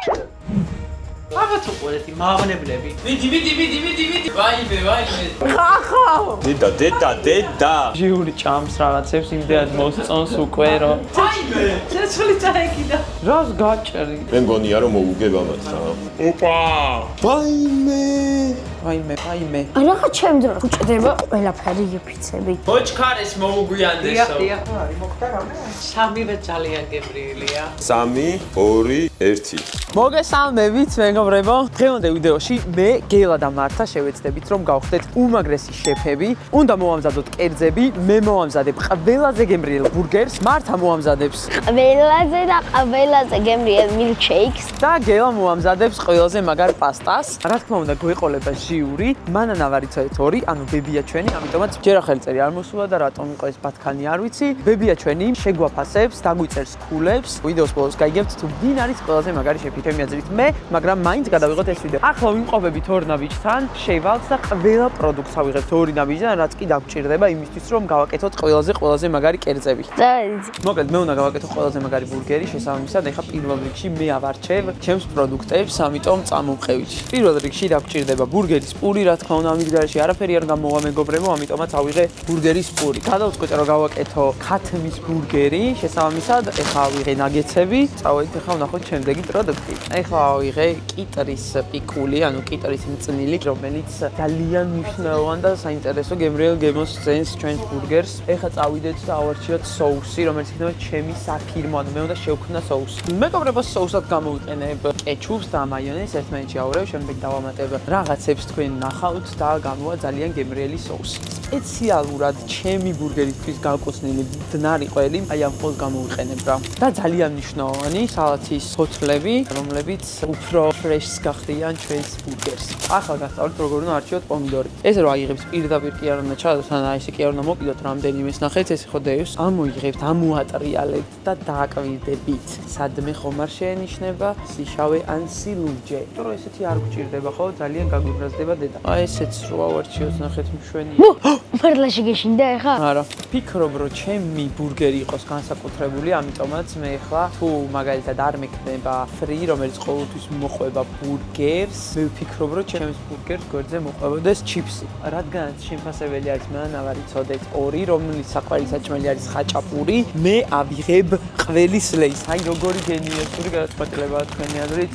Აბა თუ ყოლეთი მავნებლები. ვიდი. ვაიმე. ხახო. დედა. ჟიური ჭამს რაღაცებს იმდენად მოსწონს უკვე რომ. ვაიმე. შეცვლი წაეკიდა. რას გაჭრი? მე მგონია რომ მოუგებ ამას რა. ოპა. ვაიმე. რაღაც ჩემ დროს უჭდება ყველაფერი იფიცები. ბოჭქარეს მოუგვიანდესო. დიახ, არის მოხდა რამე? სამივე ძალიან გემრიელია. 3 2 1 მოგესალმებით მეგობრებო. დღევანდელ ვიდეოში მე გელა და მართა შევეცდებით რომ გავხდეთ უმაგრესი შეფები. უნდა მოვამზადოთ კერძები, მე მოვამზადებ ყველაზე გემრიელ ბურგერს, მართა მოამზადებს ყველაზე გემრიელ milkshakes და გელა მოამზადებს ყველაზე მაგარ პასტას. რა თქმა უნდა გვეყოლება ჟიური, მანანა ვარიცოდეთ 2, ანუ ბებია ჩვენი, ამიტომაც ჯერ ახალი წელი არ მოსულა და რატომ იყო ეს ბათქანი არ ვიცი. ბებია ჩვენი შეგვაფასებს, დაგვიწერს ქულებს, ვიდეოს ბოლოს გაიგებთ თუ ვინ არის ყველაზე მაგარი შეფი. ჩემი აზრით მე, მაგრამ მაინც გადავიღოთ ეს ვიდეო. ახლა ვიმყოფებით 2 ნაბიჯთან, შევვალთ და ყველა პროდუქტს ავიღებთ 2 ნაბიჯიდან, რაც კი დაგვჭირდება იმისთვის რომ გავაკეთოთ ყველაზე მაგარი კერძები. მოკლედ მე უნდა გავაკეთო ყველაზე მაგარი ბურგერი, შესაბამისად ეხა პირველ რიგში მე ავარჩევ ჩემს პროდუქტებს, ამიტომ წამოვყევით. პირველ რიგში დაგვჭირდება ბურგერის პური, რა თქმა უნდა, ამიგდალში არაფერი არ გამოვა მეგობრებო, ამიტომაც ავიღე ბურგერის პური. გადავწყვიტე რომ გავაკეთო ქათმის ბურგერი, შესაბამისად ეხა ავიღე ნაგეცები, წავედით ეხა ვნახოთ შემდეგი პროდუქტი. ეხლა ავიღე კიტრის პიკული, ანუ კიტრის მწნილი, რომელიც ძალიან მნიშვნელოვანი და საინტერესო გემრიელ გემოს ძენს ჩვენს ბურგერს. ეხლა წავიდეთ და ავარჩიოთ соуსი, რომელიც იქნება ჩემი საფირმო, ანუ მე უნდა შევქმნა соуსი. მეგობრებო, соуსად გამოვიყენებ კეჩუპს და მაიონეზს ერთმანეთში ავარევ, შემდეგ დავამატებ რაღაცებს თქვენ ნახავთ და გამოვა ძალიან გემრიელი соуსი. სპეციალურად ჩემი ბურგერისთვის გავკოცნილი მდნარი ყველი, აი ამ ყოლს გამოვიყენებ რა. და ძალიან მნიშვნელოვანი სალათის ფოთლები, რომლებიც უფრო ფრეშს გახდიან ჩვენს ბურგერს. ახლა გასწავლეთ როგორ უნდა არჩიოთ პომიდორი. ეს რო აიღებს პირდაპირ კი არ უნდა ჩადოთ, ან ესე კი არ უნდა მოკიდოთ რამდენიმეს ნახეთ, ეს ხო დევს. ამოიღებთ, ამოატრიალებთ და დააკვირდებით. სადმე ხომ არ შეენიშნება სიშავე ან სილურჯე. თუ რო ესეთი არ გჭირდება ხო, ძალიან გაგვიბრაზდება დედა. აი ესეც რო ავარჩიოთ, ნახეთ მშვენია. მართლაში გეშინდა ეხა? არა. ფიქრობ რომ ჩემი ბურგერი იყოს განსაკუთრებული, ამიტომაც მე ახლა თუ მაგალითად არ მექნება ფრი, რომელიც ყოველთვის მოყვება ბურგერს, მე ვფიქრობ რომ ჩემს ბურგერს გვერდზე მოყვებოდეს ჩიფსი. რადგანაც შემფასებელი არის მანავარიცოდეთ 2, რომლის საყვარელსაჭმელი არის ხაჭაპური, მე ავიღებ ყველის ლეის. აი როგორი გენიალური გადაწყვეტილებაა თქვენი აზრით.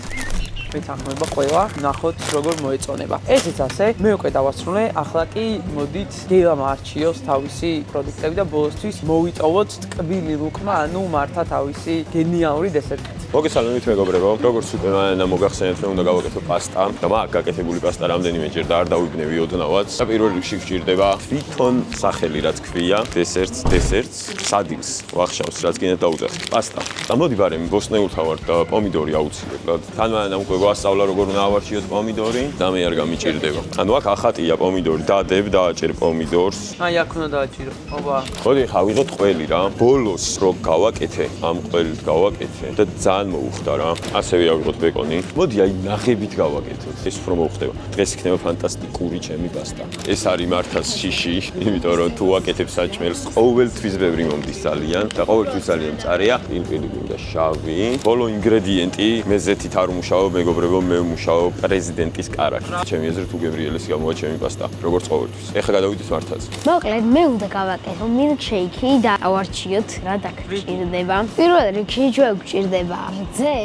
მეთანხმება ყველა, ნახოთ როგორ მოეწონება. ესეც ასე, მე უკვე დავასრულე, ახლა კი მოდით გელამ არჩიოს თავისი პროდუქტები და ბოლოსთვის მოვიტოვოთ ტკბილი ლუკმა, ანუ მართა თავისი გენიალური დესერტი. მოგესალმებით მეგობრებო, როგორც უკვე მანანა მოგახსენეთ რომ უნდა გავაკეთო პასტა და მაგ გაკეთებული პასტა რამდენიმეჯერ და არ დავიბნევი ოდნავად. და პირველ რიგში გვჭირდება თვითონ სახელი რაც ქვია, დესერტს, სადილს, ვახშავს, რაც გინდა დაუძახოთ. პასტა. და მოდი ბარემ ბოსნეულთავარ და პომიდორი აუცილებლად. თან მანანა უკვე გვასწავლა როგორ უნდა ავარჩიოთ პომიდორი და მე არ გამიჭირდება. ანუ აქ ახატია პომიდორი, დადებ, დააჭერ პომიდორს. აი აქ უნდა დააჭირო. ოპა. მოდი ხა ვიღოთ ყველი რა. ბოლოს რო გავაკეთე, ამ ყველით გავაკეთე და ძალიან მოუხდა რა. ასევე ავიღოთ ბეკონი. მოდი აი ნახებით გავაკეთოთ. ეს უფრო მოუხდება. დღეს იქნება ფანტასტიკური ჩემი პასტა. ეს არის მართას შიში, იმიტომ რომ თუ ვაკეთებ საჭმელს, ყოველთვის ბევრი მომდის ძალიან და ყოველთვის ძალიან მწარეა. პილპილი და შავი. ბოლო ინგრედიენტი, მე ზეთით არ ვმუშაობ, მეგობრებო, მე ვმუშაობ პრეზიდენტის კარაქით. ჩემი აზრით უგემრიელესი გამოვა ჩემი პასტა, როგორც ყოველთვის. ეხლა გადავიდეთ მართაზე. მოკლედ მე უნდა გავაკეთო milkshake და ავარჩიოთ რა დაგჭირდება. პირველ რიგში ჩვენ გვჭირდება რძე,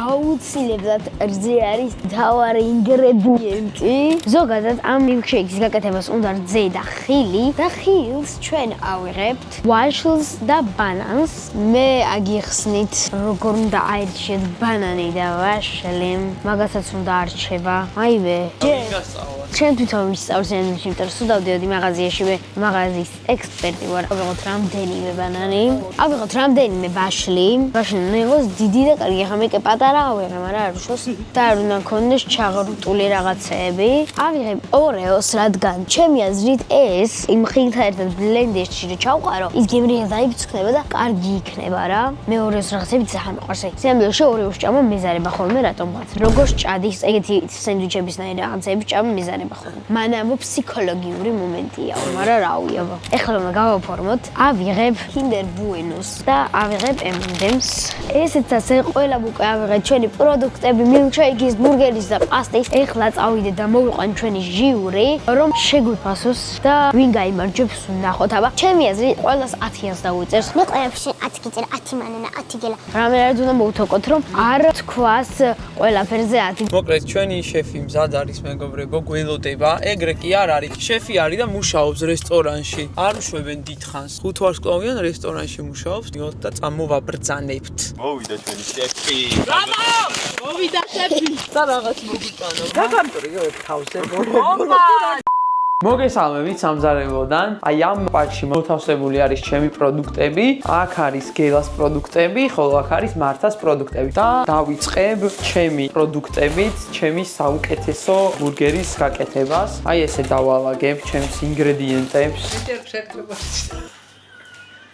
აუცილებლად რძე არის მთავარი ინგრედიენტი. ზოგადად ამ milkshake-ის გაკეთებას უნდა რძე და ხილი და ხილს ჩვენ ავიღებთ ვაშლს და ბანანს. მე აგიხსნით როგორ უნდა აირჩიოთ ბანანი და ვაშლი, მაგასაც უნდა არჩევა. აივე. ჩვენ თვითონ ვისწავლს ენდში, იმიტომ რომ სულ დავდიოდი მაღაზიაში, მე მაღაზიის ექსპერტი ვარ. ავიღოთ რამდენიმე ბანანი, ავიღოთ რამდენიმე ვაშლი. ვაშლი უნდა იყოს დიდი და კარგი, ახლა მე კი პატარა ავიღე, მაგრამ არ უშავს და არ უნდა ქონდეს ჩაღრუტული რაღაცეები. ავიღებ ორეოს, რადგან ჩემი აზრით ეს იმ ხილთან ერთად ბლენდერში რო ჩავყარო, ის გემრიელ დაიფრთხნება და კარგი იქნება რა. მე ორეოს რაღაცები ძალიან მიყვარს. სამდროში ორეოს ჭამა მეზარება ხოლმე რატომღაც. როგორც ჭადის ეგეთი სენდვიჩებისნაირი რაღაცეები ჭამა მეზარება ხოლმე. მანამ ფსიქოლოგიური მომენტია, მაგრამ რავია. ეხლა რომ გავაფორმოთ, ავიღებ Kinder Bueno-ს და ავიღებ M&M's. ესეც ასე ყველა უკვე ავიღეთ ჩვენი პროდუქტები, milkshake-ის, ბურგერის და პასტის. ეხლა წავიდეთ და მოვიყვანთ ჩვენი ჟიური, რომ შეგვიფასოს და ვინ გაიმარჯვებს ვნახოთ. აბა, ჩემი აზრით ყველას 10-იანს დაუწერს. მე ყველაფერს 10 გიწერა, 10 მანენა, 10 გელა. რამე არ უნდა მოვთოკოთ, რომ არ თქვას ყველაფერზე 10. მოკლედ ჩვენი შეფი მზად არის მეგობრებო, გველოდება. ეგრე კი არ არის. შეფი არის და მუშაობს რესტორანში. არ უშვებენ დიდხანს. 5 ვარსკვლავიან რესტორანში მუშაობს. და წამოვაბრძანებთ. მოვიდა ჩვენი შეფი. მოვიდა შეფი. და რაღაც მოგიტანო. გაგამტრიო ერთ თავზე. მოგესალმებით სამზარეულოდან. აი ამ პაკში მოთავსებული არის ჩემი პროდუქტები. აქ არის გელას პროდუქტები, ხოლო აქ არის მართას პროდუქტები. და დავიწყებ ჩემი პროდუქტებით, ჩემი საუკეთესო ბურგერის გაკეთებას. აი ესე დავალაგებ ჩემს ინგრედიენტებს.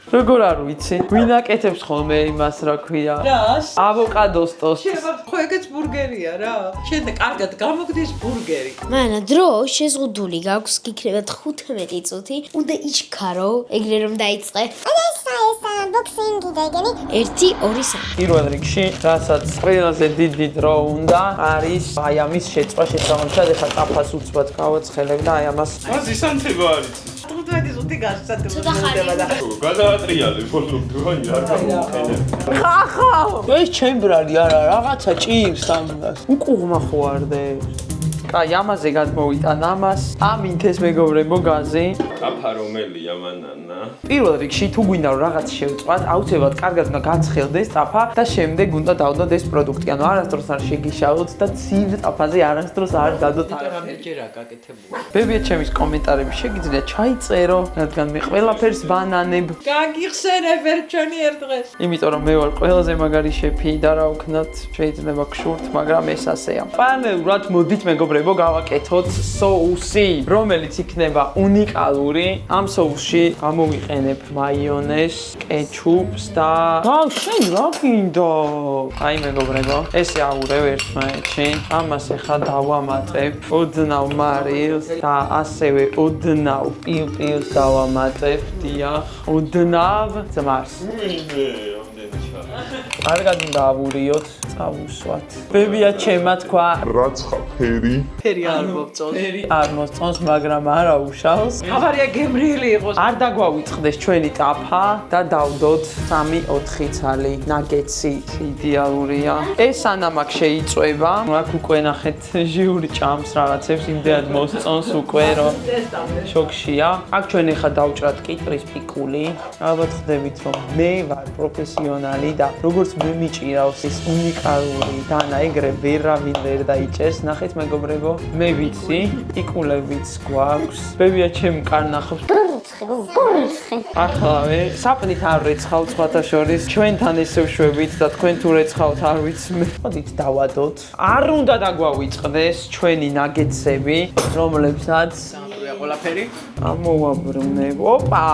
როგორ არ ვიცი? ვინ აკეთებს ხოლმე იმას, რა ქვია? რას? ავოკადოს ტოსტს. ხო, ეგეც ბურგერია რა. შენ კარგად გამოგდის ბურგერი. მანა დრო შეზღუდული გაქვს, გიქნება 15 წუთი. უნდა იჩქარო, ეგრე რომ დაიწყე. ესა ბოქსინგი დაიგენი. 1 2 3. პირველ რიგში, რასაც ყველაზე დიდი დრო უნდა, არის აი ამის შეწვა შესაბამისად, ეხლა წაფას უცბად გავაცხელებ და აი ამას მას ისანთება არის. 15 წუთი გასცადდება. ცოტა ხანი. გადაატრიალე ბოლო დროი არ გამოვხენე. ხახავ! ეს ჩემბრალი არა, რაღაცა ჭირს ამას. უკუღმა ხო არ დებს. კაი, ამაზე გადმოვიტან ამას. ამინთ ეს მეგობრებო გაზი. კაფა რომელია მანანა? პირველ რიგში თუ გვინდა რომ რაღაც შევწვათ, აუცილებლად კარგად უნდა გაცხელდეს ტაფა და შემდეგ უნდა დავდოთ ეს პროდუქტი. ანუ არასდროს არ შეგიშალოთ და ცივ ტაფაზე არასდროს არ დადოთ. რამდენჯერაა გაკეთებული? ბებია ჩემის კომენტარები შეგიძლია ჩაიწერო, რადგან მე ყველაფერს ბანანებ. გაგიხსენებ ჩვენი ერთ დღეს. იმიტომ რომ მე ვარ ყველაზე მაგარი შეფი და რა ვქნათ, შეიძლება გშურთ, მაგრამ ეს ასეა. პარალელურად მოდით მეგობრებო გავაკეთოთ соуსი, რომელიც იქნება უნიკალური. ამ соуსში გამოვიყენებ მაიონეზს, კეჩუპს და შენ რა გინდა? აი მეგობრებო, ესე აურევ ერთმანეთში. ამას ახლა დავამატებ ოდნავ მარილს და ასევე ოდნავ პილპილს დავამატებ. დიახ, ოდნავ ძმას. კარგად უნდა ავურიოთ, წავუსვათ. ბებია ჩემა თქვა, რაცხა ფერი. ფერი არ მოვწონს. ფერი არ მოსწონს, მაგრამ არა უშავს. ხავარია გემრიელი იყოს. არ დაგვავიწყდეს ჩვენი ტაფა და დავდოთ 3-4 ცალი ნაგეტსი. იდეალურია. ეს სანამ აქ შეიწვება, აქ უკვე ნახეთ ჟიური ჭამს რაღაცებს, იმდენად მოსწონს უკვე რომ შოქშია. აქ ჩვენ ახლა დავჭრათ კიტრის პიკული. ალბათ ხდებით რომ მე ვარ პროფესიონალი და როგორც მე მიჭირავს ეს უნიკალური დანა ეგრე ვერავინ ვერ დაიჭერს. ნახეთ მეგობრებო, მე ვიცი, პიკულებიც გვაქვს. ბებია ჩემ კარნახობს. ახლავე, საპნით არ რეცხავთ სხვათა შორის, ჩვენთან ესე ვშვებით და თქვენ თუ რეცხავთ არ ვიცი მე. მოდით დავადოთ. არ უნდა დაგვავიწყდეს ჩვენი ნაგეტსები, რომლებსაც ყველაფერი. ამოვაბრუნებ. ოპა!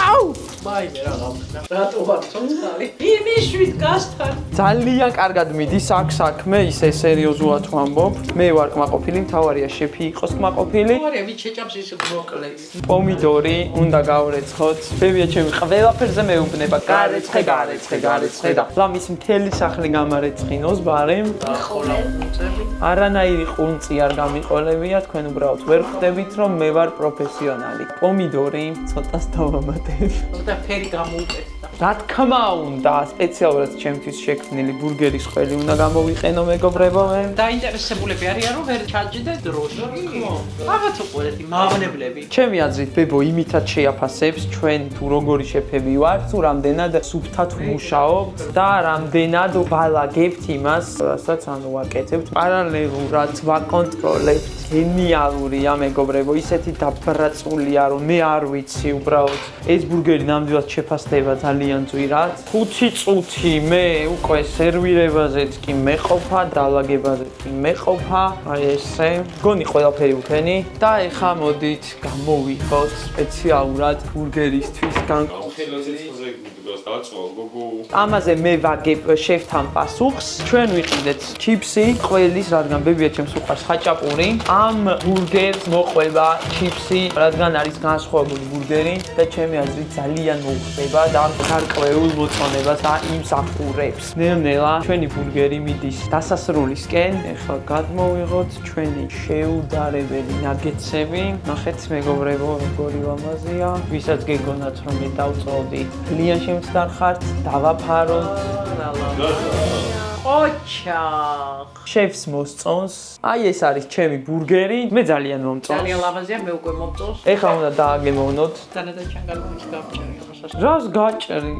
აუ! მაიმე რა გავხსნა. რატო ვარ წონსალი? იმიშვით გასთან. ძალიან კარგად მიდის აქ საქმე, ისე სერიოზულად ვამბობ. მე ვარ კმაყოფილი, მთავარია შეფი იყოს კმაყოფილი. ხავარია ვით შეჭამს ის მოკლეს. პომიდორი უნდა გავრეცხოთ. ბებია ჩემი ყველაფერზე მეუბნება. გარეცხე, გარეცხე, გარეცხე და ლამის მთელი სახლი გამარეცხინოს ბარემ. ხოლა უწები. არანაირი ყუნწი არ გამიყოლებია, თქვენ უბრალოდ ვერ ხვდებით რომ მე ვარ პროფესიონალი. პომიდორი ცოტას დავამატებ. და ფერი გამოუკეთდა. რა თქმა უნდა, სპეციალურად ჩემთვის შექმნილი ბურგერის ყველი უნდა გამოვიყენო მეგობრებო მე. დაინტერესებულები არიან რომ ვერ ჩაჯდეთ დროს. რაღაც უყურეთი მავნებლები. ჩემი აზრით ბებო იმითაც შეაფასებს ჩვენ თუ როგორი შეფები ვართ, თუ რამდენად სუფთად ვმუშაობთ და რამდენად ვალაგებთ იმას, რასაც ანუ ვაკეთებთ. პარალელურად ვაკონტროლებთ. გენიალურია მეგობრებო, ისეთი დაბრაწულია რომ მე არ ვიცი უბრალოდ ეს ბურგერი ნამდვილად შეფასდება ძალიან ძვირად. 5 წუთი მე უკვე სერვირებაზეც კი მეყოფა, დაალაგებაზეც კი მეყოფა. აი ესე. გონი ყველაფერი ვქენი და ეხლა მოდით გამოვიღოთ სპეციალურად ბურგერისთვის განკუთვნილი. დაწვა გოგო. ამაზე მე ვაგებ შეფთან პასუხს. ჩვენ ვიყიდეთ ჩიფსი, ყველის, რადგან ბებია ჩემს უყვარს ხაჭაპური. ამ ბურგერს მოყვება ჩიფსი, რადგან არის განსხვავებული ბურგერი და ჩემი აზრით ძალიან მოუხდება და გარკვეულ მოწონებას იმსახურებს. ნელ-ნელა ჩვენი ბურგერი მიდის დასასრულისკენ. ეხლა გადმოვიღოთ ჩვენი შეუდარებელი ნაგეტსები. ნახეთ მეგობრებო, როგორი ლამაზია. ვისაც გეგონათ რომ მე დავწოვდი, ძალიან შემცდარხართ, დავაფაროთ. ოჩახ. შეფს მოსწონს. აი ეს არის ჩემი ბურგერი. მე ძალიან მომწონს. ძალიან ლამაზია, მე უკვე მომწონს. ეხლა უნდა დააგემოვნოთ. დანადა ჩანგალუის გავჭერი ამასაც. რას გაჭერი?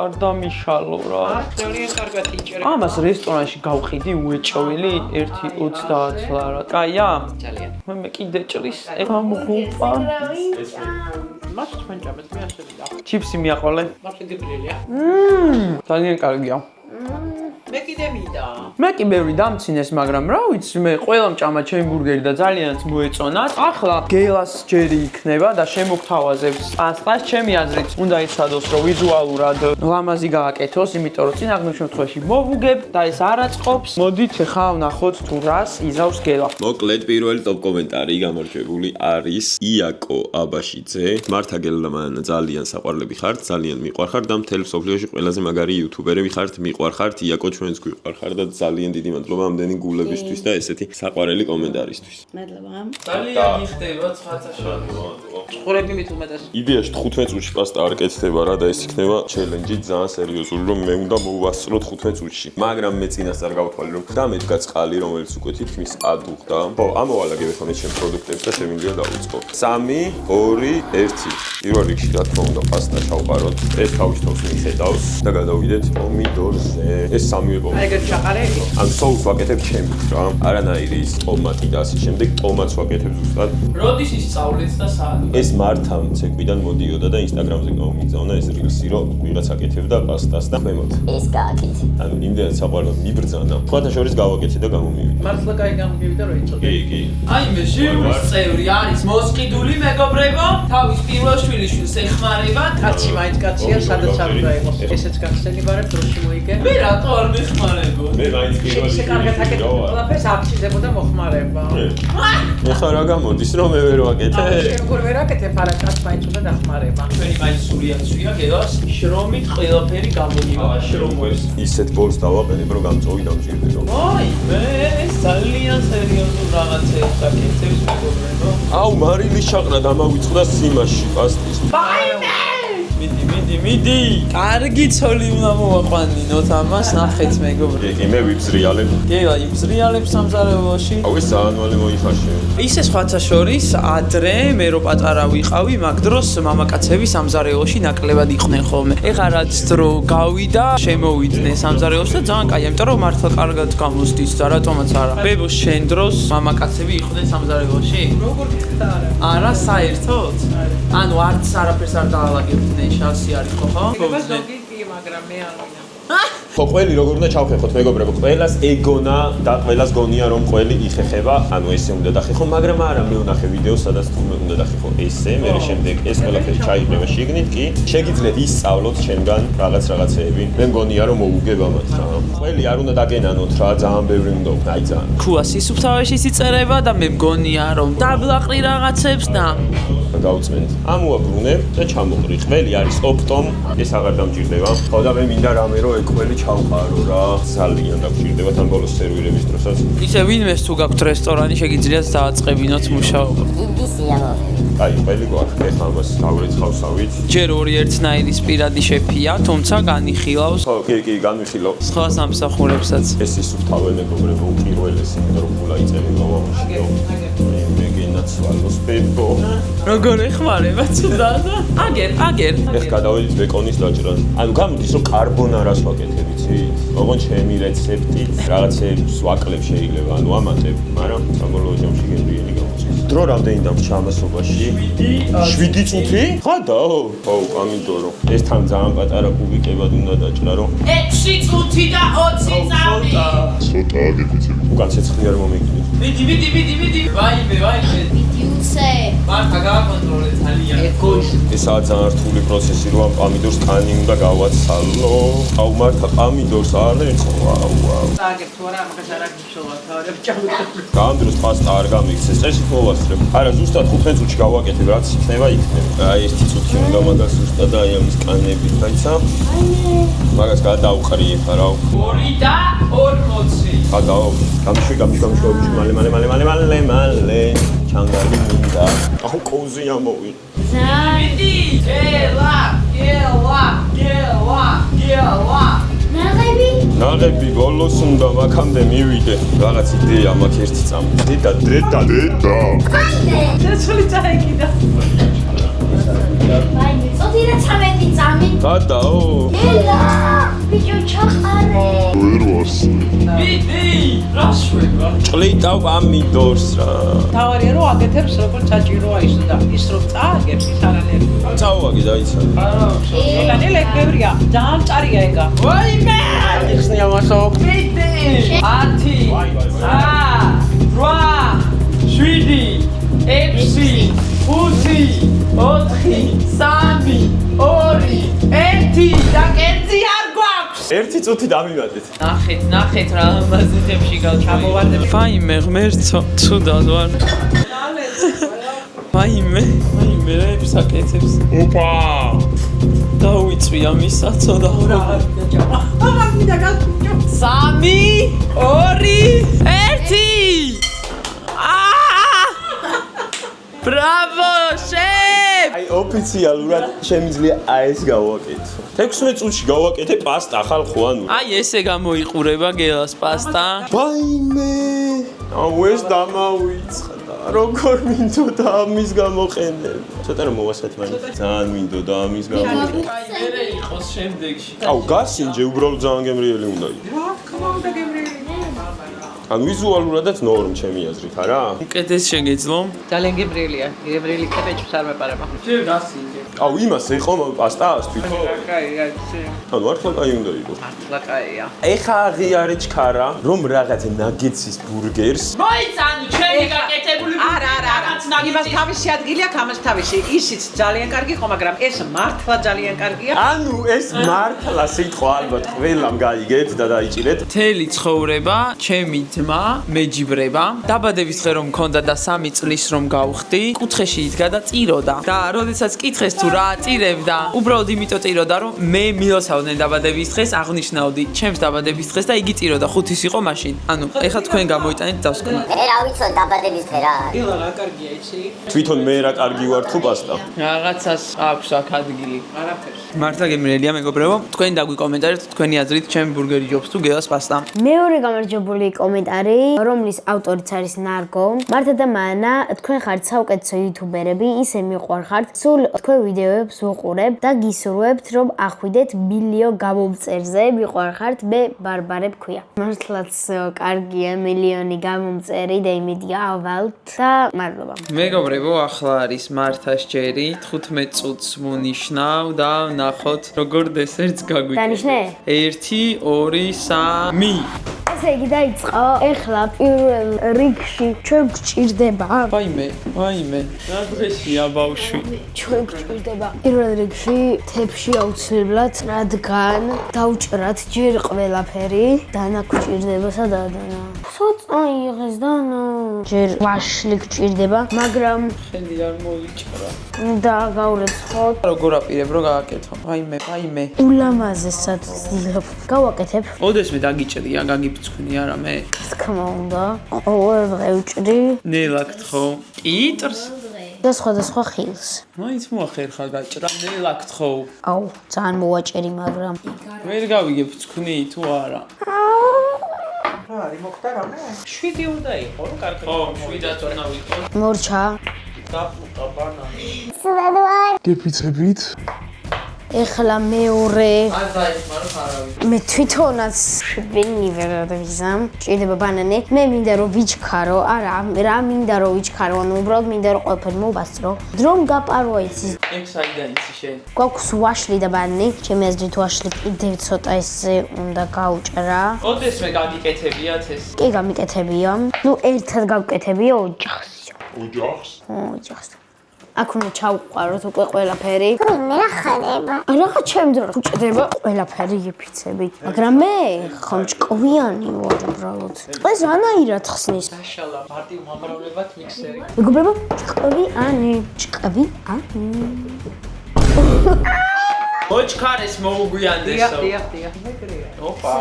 არ დამიშალო რა. ძალიან კარგად იჭერე. ამას რესტორანში გავყიდი უეჭველი 1.30 ლარა. კაია? ძალიან. მე კიდე ჭრის. ეხლა მღუპა. მას თქვენ ჭამეთ, მე ასე ვიდა. ჩიფსი მიაყოლე. მას გიბლილია. ძალიან კარგია. მე კიდე მინდა. მე კი ბევრი დამცინეს, მაგრამ რა ვიცი, მე ყველამ ჭამა ჩემი ბურგერი და ძალიანაც მოეწონათ. ახლა გელას ჯერი იქნება და შემოგთავაზებს პასტას. ჩემი აზრით, უნდა იცადოს, რომ ვიზუალურად ლამაზი გააკეთოს, იმიტომ რომ წინაღმდეგ შემთხვევაში მოვუგებ და ეს არ აწყობს. მოდით ახლა ვნახოთ თუ რას იზავს გელა. მოკლედ პირველი ტოპ კომენტარი გამარჯვებული არის იაკო აბაშიძე. მართა გელა მან ძალიან საყვარლები ხართ, ძალიან მიყვარხართ და მთელ სოფლიოში ყველაზე მაგარი იუთუბერები ხართ, მიყვარხართ იაკო ჩვენს გვიყვარხარ და ძალიან დიდი მადლობა ამდენი გულებისთვის და ესეთი საყვარელი კომენტარისთვის. მადლობა. ძალიან გიხდება ცხაცაშორი. ყურები მით უმეტეს. იდეაში 15 წუთში პასტა არ კეთდება რა და ეს იქნება ჩელენჯი ძალიან სერიოზული რომ მე უნდა მოვასწროთ 15 წუთში. მაგრამ მე წინასწარ გავთვალე რომ დამედგა წყალი რომელიც უკვე თითქმის ადუღდა. ხო, ამოვალაგებ ახლა მე ჩემ პროდუქტებს და შემიძლია დავიწყო. 3, 2, 1. პირველ რიგში რა თქმა უნდა პასტა ჩავყაროთ. ეს თავის თავს მიხედავს და გადავიდეთ პომიდორზე. ეს სამივე აი ეგეთ ჩაყარები. ან სოუს ვაკეთებ ჩემით რა. არანაირი ის ტომატი და ასე შემდეგ ტომატს ვაკეთებ ზუსტად. როდის ისწავლეთ და სად? ეს მართამ ცეკვიდან მოდიოდა და ინსტაგრამზე გამომიგზავნა ეს რილსი რომ ვიღაც აკეთებდა პასტას და ხემოთ. ეს გააკეთე. ანუ იმდენად საყვარლად მიბრძანა. სხვათა შორის გავაკეთე და გამომივიდა. მართლა კაი გამიგივიდა რომ იწოდე. კი. აი მე ჟიურის წევრი არის მოსყიდული მეგობრებო. თავის პირველ შვილიშვილს ეხმარება. კაცი მაინც კაცია, სადაც არ უნდა იყოს. ესეც გახსენებარებ დროში მოიგე. მე რატო არ მეხმარებო? მე მაინც პირველ შე კარგად აკეთებ, ყველაფერს აღჭირდებოდა მოხმარება. ეხლა რა გამოდის რომ მე ვერ ვაკეთე? შენ როგორ ვერ აკეთებ, არა კაც მაინც უნდა დახმარება. ჩვენი მაინც სულიაცვია გელას შრომით ყველაფერი გამოდივა შრომებს. ისეთ ბოლს დავაყენებ რომ გამწოვი დამჭირდება. აი მე ძალიან სერიოზულ რაღაცებს აკეთებს მეგობრებო. აუ მარილის ჩაყრა დამავიწყდა სიმაში პასტის. მიდი. კარგი ცოლი უნდა მოვაყვანინოთ ამას, ნახეთ მეგობრებო. კი მე ვიბზრიალებ. გელა იმზრიალებს სამზარეულოში. აუ ეს საანვალე მოიხაშე. ისე სხვათა შორის ადრე მე რო პატარა ვიყავი, მაგ დროს მამაკაცები სამზარეულოში ნაკლებად იყვნენ ხოლმე. ეხლა რაც დრო გავიდა, შემოვიდნენ სამზარეულოში და ძალიან კაია, იმიტომ რომ მართლა კარგად გამოსდის და რატომაც არა. ბებო შენ დროს მამაკაცები იყვნენ სამზარეულოში? როგორ გიხდა არა? არა, საერთოდ? ანუ არც არაფერს არ დაალაგებდნენ, შანსი არის ხო? ეგებას ზოგი კი, მაგრამ მე არ ვინა. ხო ყველი როგორ უნდა ჩავხეხოთ მეგობრებო, ყველას ეგონა და ყველას გონია რომ ყველი იხეხება, ანუ ესე უნდა დახეხო, მაგრამ არა მე ვნახე ვიდეოს სადაც თუმე უნდა დახეხო ესე, მე შემდეგ ეს ყველაფერი ჩაიგრება შიგნით კი, შეგიძლიათ ისწავლოთ ჩემგან რაღაცეები. მე მგონია რომ მოუგებ ამათ რა. ყველი არ უნდა დაგენანოთ რა, ძალიან ბევრი უნდა უკვე, აი ძალიან. ქუა სისუფთავეში იწერება და მე მგონია რომ დაბლაყრი რაღაცებს და გავწმენთ. ამოაბრუნებ და ჩამოყრი. ყველი არის ოპტომ, ეს აღარ დამჭირდება. ხო და მე მინდა რამე რომ ეგ ყველი ჩავყარო რა. ძალიან დაგჭირდება თან ბოლოს სერვირების დროსაც. ისე ვინმეს თუ გაქვთ რესტორანი, შეგიძლიათ დააწყებინოთ მუშაობა. დიდი სიამოვნებით. აი, ყველი გვაქვს ეხლა ამას დავრიცხავსავით. ჯერ ორი ერთნაირის პირადი შეფია, თუმცა განიხილავს ხო, კი, განვიხილო. სხვა სამსახურებსაც. ეს ისუფთავე მეგობრებო, უპირველესი, იმიტომ რომ გულა იწერე ლავამაში. მე გენაცვალოს ბებო. როგორ ეხმარება ცუდად? აგერ. ეს გადავედით ბეკონის დაჭრას. ანუ გამოდის რომ კარბონარას ვაკეთებ, იცი? ოღონდ ჩემი რეცეპტით რაღაცებს ვაკლებ შეიძლება, ანუ ამატებ, მაგრამ საბოლოო ჯამში გემრიელი გამოწეს. დრო რამდენი დამრჩა ამასობაში? 7 წუთი? ხადაო? ხო, პომიდორო. ეს თან ძალიან პატარა კუბიკებად უნდა დაჭრა, რომ 6 წუთი და 20 წამი. ცოტა აგეთიცი. უკან ცეცხლი არ მომიგდით. მიდი. ვაიმე. ვიდიუსე. მართლა გააკონტროლე ძალიან. ეკოის. ესაა ძალიან რთული პროცესი, რომ პამიდორს კანი უნდა გავაცალო. აუ მართლა პამიდორს არ ეცო. ვაუ. აგებ თუ არა ამას არ აქვს მნიშვნელობა თავად ჭამდა. გამდროს პასტა არ გამიქცეს, წესით მოვასწრებ. არა, ზუსტად 5 წუთში გავაკეთებ, რაც იქნება. აი 1 წუთი უნდა მაგას ზუსტად აი ამის კანებით, რაიცა. მაგას გადავყრი ხა რა. 2 და 40. გადაო. გამიშვი, მალე. ჩანგარი მინდა. აუ კოუზი ამოვი. მიდი. გელა. ნაღები ბოლოს უნდა მაქამდე მივიდე. რაღაც იდეა მაქვს ერთი წამი. დედა. ცეცხლი წაიკიდა. ვაიმე, წოდი რა 13 წამი. გადაო. ელა, ბიჭო ჩაყარე. მიდი. რა შვება? ჭლიტავ პამიდორს რა. თავარია რომ აკეთებს როგორც საჭიროა ის და ის რომ წააგებს ის არანაირი. წავაგე დაიცა. ნელა ეგევრია. ძალიან მწარია ეგა. ვაიმე! იხსნი ამასო. მიდი. 10 და კერძი არ გვაქვს. 1 წუთი დამივადეთ. ნახეთ რა მაზეთებში ჩამოვარდები. ვაიმე ღმერთო ცუდად ვარ ვაიმე რა ებსაკეთებს ოპა დავიწვი ამისაცო და აღარ მინდა გაწუჭო. 3 2 1 ბრავო შეფ აი ოფიციალურად შემიძლია ეს გავაკეთო. 16 წუთში გავაკეთე პასტა ხალხო ანუ. აი ესე გამოიყურება გელას პასტა ვაიმე აუ ეს დამავიწყდა როგორ მინდოდა ამის გამოყენება ცოტა რომ მოვასხეთ მაინც ძალიან მინდოდა ამის გამოყენება აი მერე იყოს შემდეგში აუ გასინჯე უბრალოდ ძალიან გემრიელი უნდა იყოს რა თქმა უნდა გემრიელი. ან ვიზუალურადაც ნორმ ჩემი აზრით არა უკეთეს შეგეძლო ძალიან გემრიელია. გემრიელი კეპეჭს არ მეპარება. ჯერ გასინჯე აუ იმას ეხო პასტას თვითონ კაია, ანუ არ ხლა უნდა იყოს მართლა კაია. ეხა აღიარე ჩქარა რომ რაღაც ნაგეცის ბურგერს მოიცანო ჩემი გაკეთებული არა. იმას თავისი ადგილი აქვს, ამას თავისი. ისიც ძალიან კარგი ხო, მაგრამ ეს მართლა ძალიან კარგია. ანუ ეს მართლა სიტყვა ალბათ ყველამ გაიგეთ და დაიჭირეთ მთელი ცხოვრება ჩემი ძმა მეჯიბრება დაბადების დღე რომ მქონდა და 3 წლის რომ გავხდი კუთხეში იდგა და წიროდა და როდესაც კითხეს თუ რა წირებდა უბრალოდ იმიტომ წიროდა რომ მე მილოსავდნენ დაბადების დღეს აღნიშნავდი ჩემს დაბადების დღეს და იგი წიროდა 5-ის იყო მაშინ ანუ ეხლა თქვენ გამოიტანეთ დავსკვნო მე რა ვიცი დაბადების დღე რა არის. დილა რა კარგია იცი? თვითონ მე რა კარგი ვარ თუ პასტა რაღაცას აქვს აქ ადგილი არაფერს. მართლა გემრიელია მეგობრებო თქვენ დაგვიკომენტარეთ თქვენი აზრით ჩემი ბურგერი ჯობს თუ გელას პასტა მეორე გამარჯვებული კომენტარი, რომლის ავტორიც არის ნარგო. მართა და მანა, თქვენ ხართ საუკეთესო იუთუბერები, ისე მიყვარხართ. სულ თქვენ ვიდეოებს ვუყურებ და გისურვებთ, რომ ახვიდეთ მილიო გამომწერზე. მიყვარხართ, მე ბარბარე მქვია. მართლაც კარგია მილიონი გამომწერი და იმედია ავალთ და მადლობა. მეგობრებო, ახლა არის მართას ჯერი 15 წუთს ვუნიშნავ და ნახოთ როგორ დესერტს გაგვიჭირდა. დანიშნე? 1 2 3 ესე იგი დაიწყო. ეხლა პირველ რიგში ჩვენ გვჭირდება. ვაიმე, რა დღესია ბავშვი? ჩვენ გვჭირდება პირველ რიგში თებში აუცილებლად, რადგან დავჭრათ ჯერ ყველაფერი. დანა გვჭირდება სადაა? ცოტა იღეს დანა. ჯერ ვაშლი გვჭირდება, მაგრამ ხელი არ მოიჭრა. და გაურეცხოთ. როგორ აპირებ რომ გააკეთო? ვაიმე. ულამაზესად ვცდილობ. გავაკეთებ. ოდესმე დაგიჭრია, გაგიფიცხვინი არა მე? თქმა უნდა. ყოველ დღე ვჭრი ნელა გთხო. კიტრს? და სხვადასხვა ხილს. მაინც მოახერხა გაჭრა, ნელა გთხო. აუ, ძალიან მოვაჭერი, მაგრამ ვერ გავიგებ ცხვინი თუ არა. რა არის მოხდა რამე? 7 უნდა იყო, რომ კარგი. ხო, 7-ად უნდა ვიყო. მორჩა. დაპუტა ბანანი. სულად ვარ. გეფიცებით? ეხლა მეორე. არ დაიხმარო ხარავი. მე თვითონაც შვენი ვერ ვიზამ. ჭირდება ბანანი. მე მინდა რომ ვიჩქარო, არა, რა მინდა რომ ვიჩქარო, ანუ უბრალოდ მინდა რომ ყველაფერი მოვასწრო. დრომ გაპარვა იცი. ეგ საიდან იცი შენ? გვაქვს ვაშლი და ბანანი. ჩემი აზრით ვაშლი კიდევ ცოტა ესე უნდა გაუჭრა. ოდესმე გაგიკეთებიათ ეს? კი გამიკეთებია. ნუ ერთად გავკეთებია ოჯახს. ოჯახს. აქ უნდა ჩავყვაროთ უკვე ყველაფერი. მე რა ხდება? რაღაც ჩემ დროს უჭდება ყველაფერი იფიცებით. მაგრამ მე ხომ ჭკვიანი ვარ უბრალოდ. ეს რანაირად ხსნის? მაშალა, მარტივ მომრავლებად მიქსერი. მეგობრებო, ჭკვიანი. მოჩქარეს მოუგვიანდესო. დიახ. ოპა,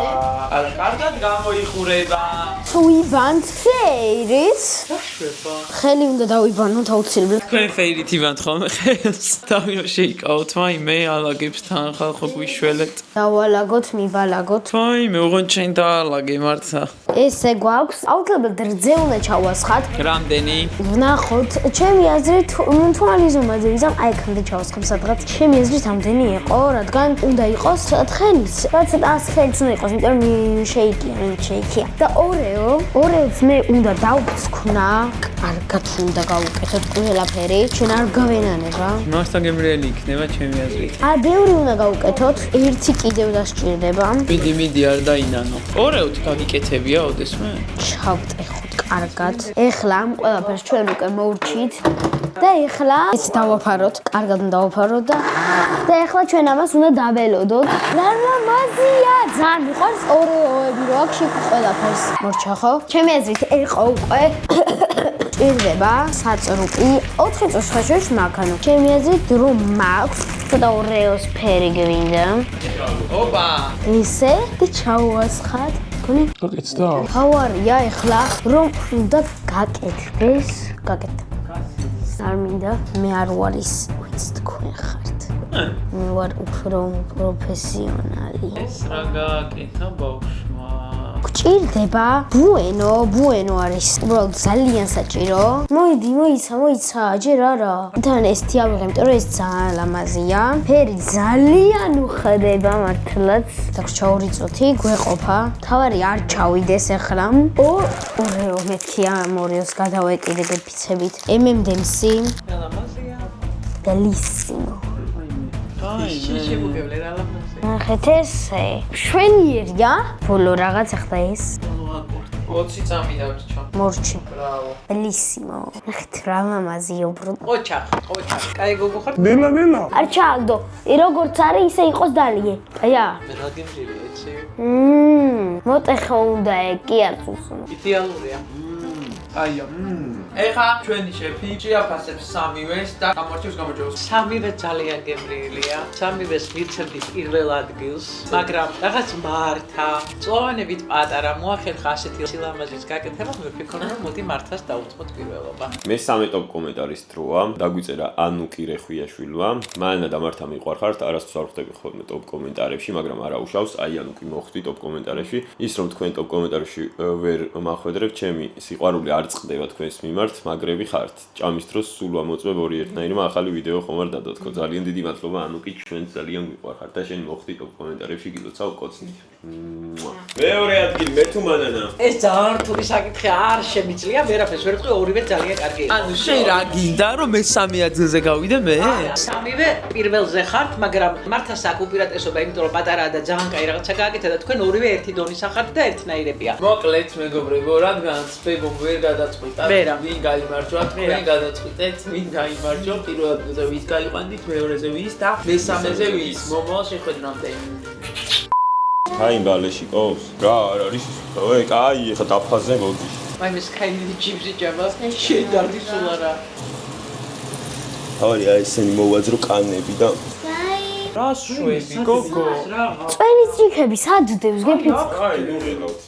არა, კარგად გამოიყურება. თუ ივანთ ფეირიც, დაშვება. ხელი უნდა დავიბანოთ აუცილებლად. თქვენ ფეირით ივანთ ხოლმე ხელს. დავიო შეიკავოთ, ვაიმე, ალაგებს თან ხალხო გვიშველეთ. დავალაგოთ, მიბალაგოთ. ვაიმე, უღონ ჩვენ დაალაგე მართლა. ესე გვაქვს, აუცილებლად რძე უნდა ჩავასხათ. რამდენი? ვნახოთ, ჩემი აზრით თვალი ზომაზე ვიზამ, აი აქამდე ჩავასხებ სადღაც. ჩემი აზრით ამდენი იყო, რადგან უნდა იყოს თხელის. რაც 100 ხელს უნდა იყოს, იმიტომ რომ შეიკია. და ორეოს მე უნდა დავწქნა, კარგად უნდა გავუკეთოთ ყველაფერი, ჩვენ არ გავენანება. მასტაგემრიელი იქნება ჩემი აზრით. ბევრი უნდა გავუკეთოთ, ერთი კიდევ დასჭირდება. მიდი არ დაინანო. ორეოთ გაგიკეთებია ოდესმე? ჩავტეხოთ კარგად. ეხლა ამ ყველაფერს ჩვენ უკვე მოვჭით. და ეხლა ეს დავაფაროთ, კარგად უნდა დავაფაროთ და ეხლა ჩვენ ამას უნდა დაველოდოთ. ლამაზია, ძალიან მიყვარს ორეოები, რო აქ შეკ ყველაფერს. მორჩა ხო? ჩემი აზრით იყო უკვე ჭირდება საწრუპი 4 წუთს ხაშოშ მაქანო. ჩემი აზრით რომ მაქვს ცოტა ორეოს ფერი გვინდა. ოპა. ესე და ჩავასხათ. გონი? გაკეთდა. ხავარია ეხლა რომ უნდა გაკეთდეს. გაკეთდა. არ მინდა, მე არ ვარ ის, ვინც თქვენ ხართ. მე ვარ უფრო პროფესიონალი. ეს რა გააკეთა ბავშვმა? გჭირდება ბუენო არის. უბრალოდ ძალიან საჭირო. მოიცა, ჯერ არა. თან ეს თიავიღე, იმიტომ რომ ეს ძალიან ლამაზია. ფერი ძალიან უხდება მართლაც. დაგრჩა 2 წუთი, გვეყოფა. თავარი არ ჩავიდეს ახლა. ორეო მეთქია, ორეოს გადავეკიდებ ფიცებით. MM-დემსი. ლამაზია. Bellissimo. შეგუგებლე რა ლამაზია. ნახეთ ესე. შვენიერია. ბოლო რაღაც ახლა ეს. 20 წამი დავრჩა. მორჩი. ბრავო. Bellissimo. ნახეთ რა ლამაზია უბრალოდ. ოჩახ. კაი გოგო ხარ? არ ჩააგდო. როგორც არის ისე იყოს დალიე. აია. მე რა გემრიელი ეცი. მოტეხა უნდა კი არ წუსუნო. იდეალურია. აია. ეხა ჩვენი შეფი შეაფასებს სამივეს და გამორჩევს. სამივე ძალიან გემრიელია. სამივეს მიცემთ პირველ ადგილს, მაგრამ რაღაც მართა, წლოვანებით პატარა მოახერხა ასეთი სილამაზის გაკეთება, მე ვფიქრობ, რომ მოდი მართას დაუწყოთ პირველობა. მესამე ტოპ კომენტარის დროა. დაგვიწერა ანუკი რეხვიაშვილმა. მანანა და მართა მიყვარხართ, არასდროს არ ხვდები ხოლმე ტოპ კომენტარებში, მაგრამ არა უშავს, აი ანუკი მოხვდი ტოპ კომენტარებში. ის რომ თქვენ ტოპ კომენტარებში ვერ მახვედრებთ, ჩემი სიყვარული არ წყდება თქვენს მიმართ. მაგრები ხართ. ჭამის დროს სულ ვამოწმებ ორი ერთნაირმა ახალი ვიდეო ხომ არ დადოთქო. ძალიან დიდი მადლობა ანუკი, ჩვენ ძალიან გვიყვარხართ და შენ მოხდი ტოპ კომენტარებში გილოცავ კოცნით. მეორე ადგილი მე თუ მანანა. ეს ძალიან რთული საკითხია, არ შემიძლია, ვერაფერს ვერ ვთქვი, ორივე ძალიან კარგია. ანუ შენ რა გინდა რომ მესამე ადგილზე გავიდე მე? სამივე პირველზე ხართ, მაგრამ მართას აქ უპირატესობა, იმიტომ რომ პატარაა და ძალიან კაი რაღაცა გააკეთა და თქვენ ორივე ერთი დონისა ხართ და ერთნაირებია. მოკლედ მეგობრებო, რადგან სპეგომ ვერ გადაწყვიტა, ვინ გაიმარჯვა, თქვენ გადაწყვიტეთ, ვინ გაიმარჯვა, პირველ ადგილზე ვის გაიყვანდით, მეორეზე ვის და მესამეზე ვის. მომავალ შეხვედრამდე. აი ბალეში ყავს. რა არ არის ის? ე, კაი, ხა დაფაზე მოდი. მაინც კაინი ჯიბსი ჭამას, შედარდი სულ არა. თავი აი ესენი მოვაძრო კანები და რა შვები გოგო? წვენი ჭიქები სად დევს გეფიც? აი ნუ ღირავთ.